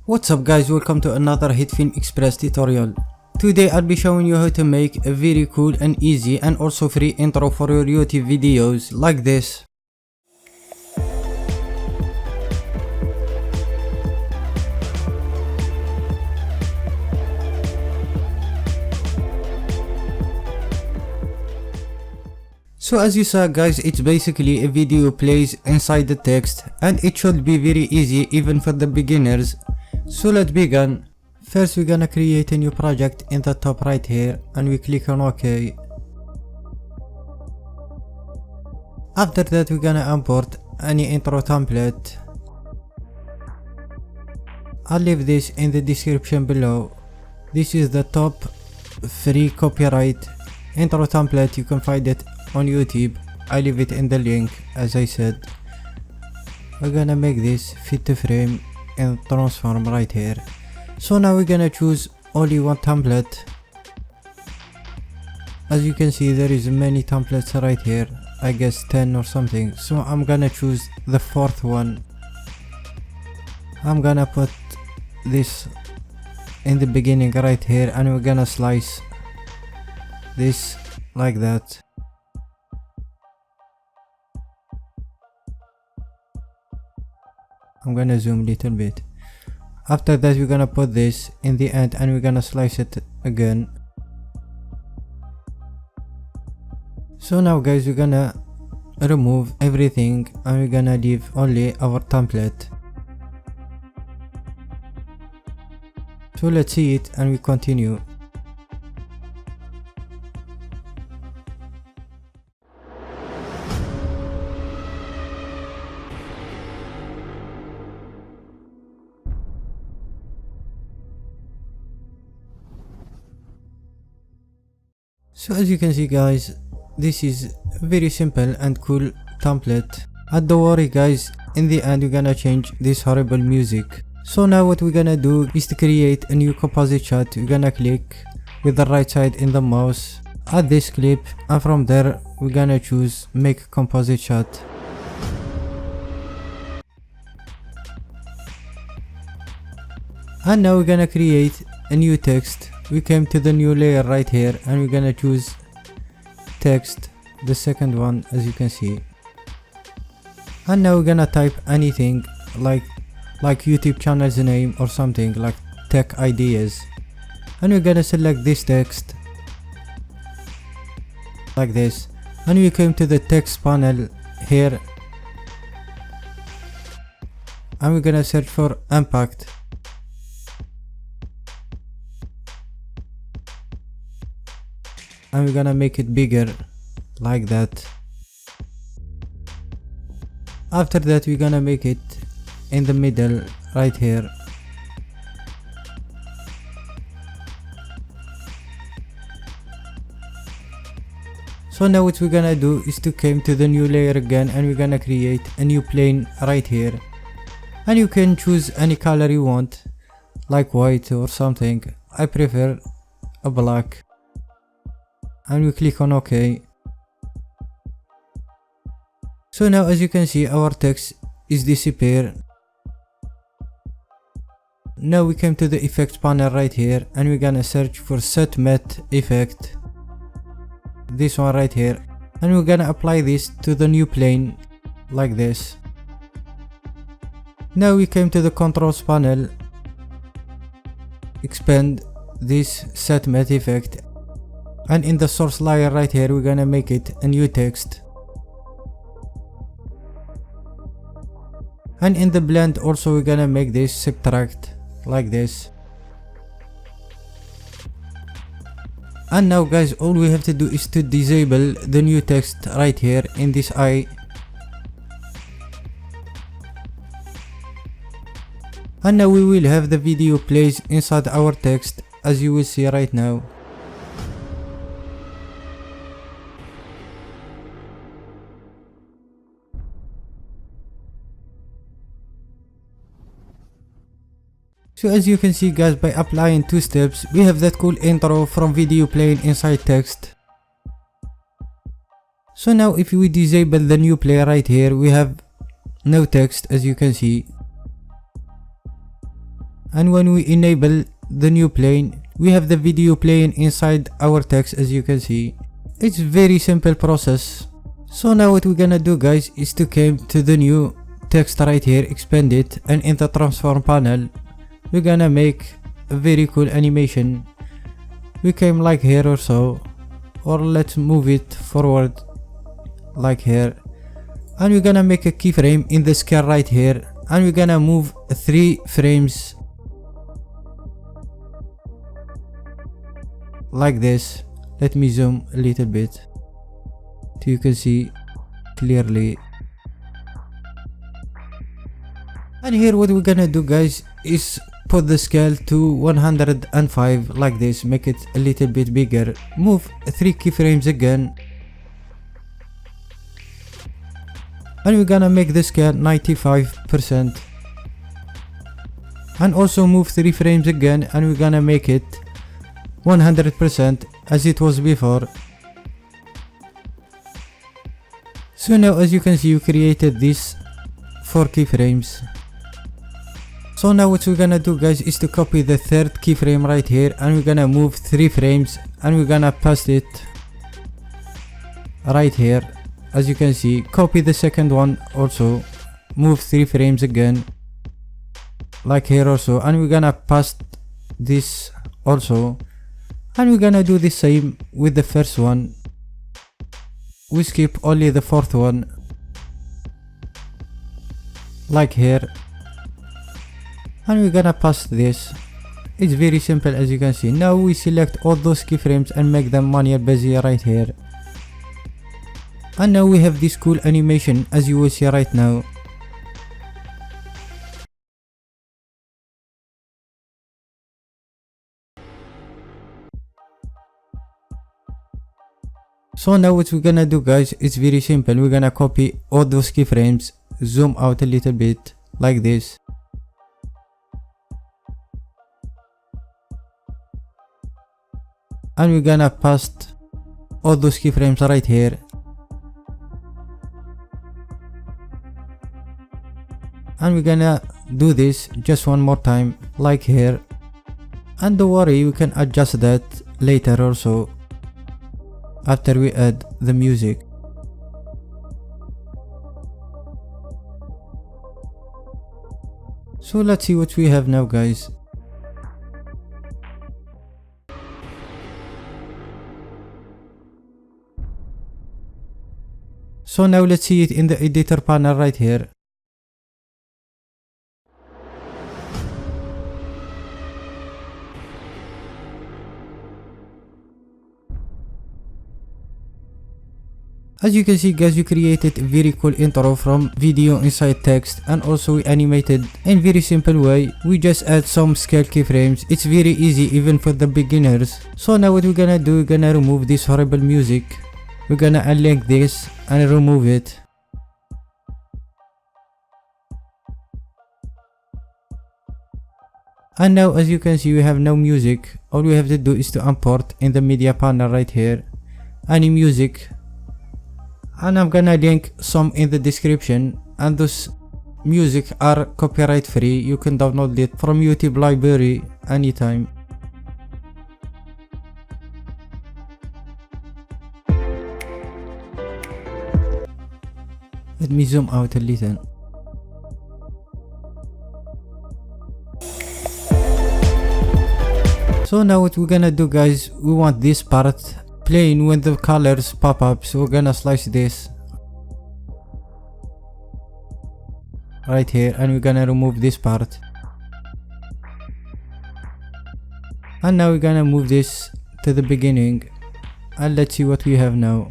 What's up guys, welcome to another HitFilm Express tutorial. Today I'll be showing you how to make a very cool and easy and also free intro for your YouTube videos like this. So as you saw guys, it's basically a video plays inside the text and it should be very easy even for the beginners. So let's begin. First we're gonna create a new project in the top right here and we click on OK. After that we're gonna import any intro template. I'll leave this in the description below. This is the top free copyright intro template, you can find it on YouTube. I leave it in the link as I said. We're gonna make this fit to frame and transform right here. So now we're gonna choose only one template. As you can see there is many templates right here, I guess 10 or something. So I'm gonna choose the fourth one. I'm gonna put this in the beginning right here and we're gonna slice this like that. I'm gonna zoom a little bit. After that we're gonna put this in the end and we're gonna slice it again. So now guys we're gonna remove everything and we're gonna leave only our template. So let's see it and we continue. So as you can see guys, this is very simple and cool template. And don't worry guys, in the end we're gonna change this horrible music. So now what we're gonna do is to create a new composite shot. We're gonna click with the right side in the mouse, add this clip, and from there we're gonna choose make composite shot. And now we're gonna create a new text. We came to the new layer right here and we're gonna choose text, the second one as you can see. And now we're gonna type anything like YouTube channel's name or something like tech ideas. And we're gonna select this text like this. And we came to the text panel here and we're gonna search for impact. And we're gonna make it bigger like that. After that we're gonna make it in the middle right here. So now what we're gonna do is to come to the new layer again and we're gonna create a new plane right here. And you can choose any color you want, like white or something. I prefer a black. And we click on OK. So now as you can see our text is disappeared. Now we came to the effects panel right here and we're gonna search for set matte effect, this one right here, and we're gonna apply this to the new plane like this. Now we came to the controls panel, expand this set matte effect, and in the source layer right here we're gonna make it a new text. And in the blend also we're gonna make this subtract like this. And now guys all we have to do is to disable the new text right here in this eye. And now we will have the video plays inside our text as you will see right now. So as you can see guys, by applying two steps we have that cool intro from video playing inside text. So now if we disable the new play right here we have no text as you can see. And when we enable the new plane, we have the video playing inside our text. As you can see, it's very simple process. So now what we're gonna do, guys, is to come to the new text right here, expand it, and in the transform panel we're gonna make a very cool animation. We came like here or so, or let's move it forward like here, and we're gonna make a keyframe in the scale right here, and we're gonna move 3 frames like this. Let me zoom a little bit so you can see clearly. And here what we're gonna do, guys, is put the scale to 105 like this, make it a little bit bigger, move 3 keyframes again, and we're gonna make the scale 95%, and also move 3 frames again, and we're gonna make it 100% as it was before. So now as you can see, you created these 4 keyframes. So now what we're gonna do, guys, is to copy the 3rd keyframe right here, and we're gonna move 3 frames, and we're gonna paste it right here. As you can see, copy the 2nd one also, move 3 frames again like here also, and we're gonna paste this also, and we're gonna do the same with the 1st one. We skip only the 4th one like here, and we're gonna paste this. It's very simple, as you can see. Now we select all those keyframes and make them manual busy right here, and now we have this cool animation as you will see right now. So now what we're gonna do, guys, it's very simple. We're gonna copy all those keyframes, zoom out a little bit like this, and we're gonna paste all those keyframes right here, and we're gonna do this just one more time like here, and don't worry, we can adjust that later also after we add the music. So let's see what we have now, guys. So now let's see it in the editor panel right here. As you can see, guys, we created a very cool intro from video inside text, and also we animated in very simple way. We just add some scale keyframes. It's very easy even for the beginners. So now what we're gonna do, we're gonna remove this horrible music. We're gonna unlink this and remove it. And now as you can see, we have no music. All we have to do is to import in the media panel right here any music, and I'm gonna link some in the description, and those music are copyright free. You can download it from YouTube library anytime. Let me zoom out a little. So now what we're gonna do, guys, we want this part playing when the colors pop up, so we're gonna slice this right here, and we're gonna remove this part, and now we're gonna move this to the beginning, and let's see what we have now.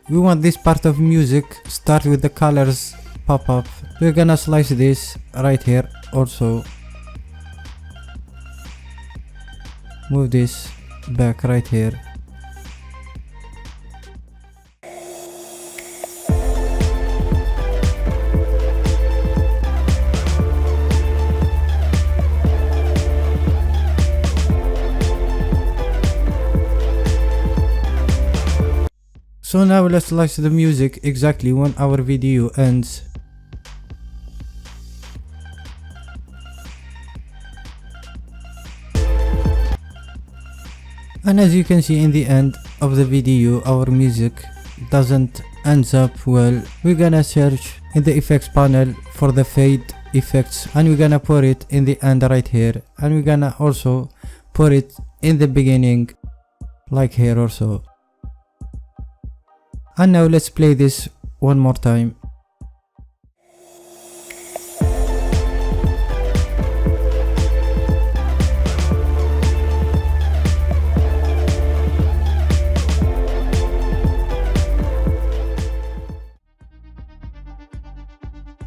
We want this part of music start with the colors pop up. We're gonna slice this right here also. Move this back right here. So now let's slice the music exactly when our video ends. And as you can see in the end of the video, our music doesn't ends up well. We're gonna search in the effects panel for the fade effects, and we're gonna put it in the end right here, and we're gonna also put it in the beginning like here also. And now let's play this one more time.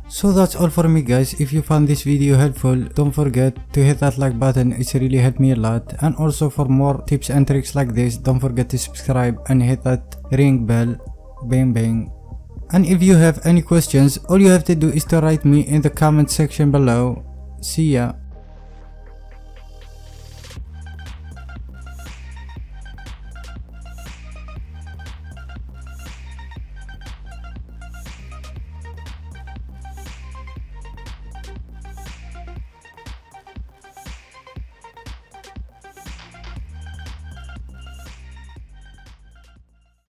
So that's all for me guys. If you found this video helpful, don't forget to hit that like button, it's really helped me a lot. And also for more tips and tricks like this, don't forget to subscribe and hit that ring bell. Bang bang. And if you have any questions, all you have to do is to write me in the comment section below. See ya.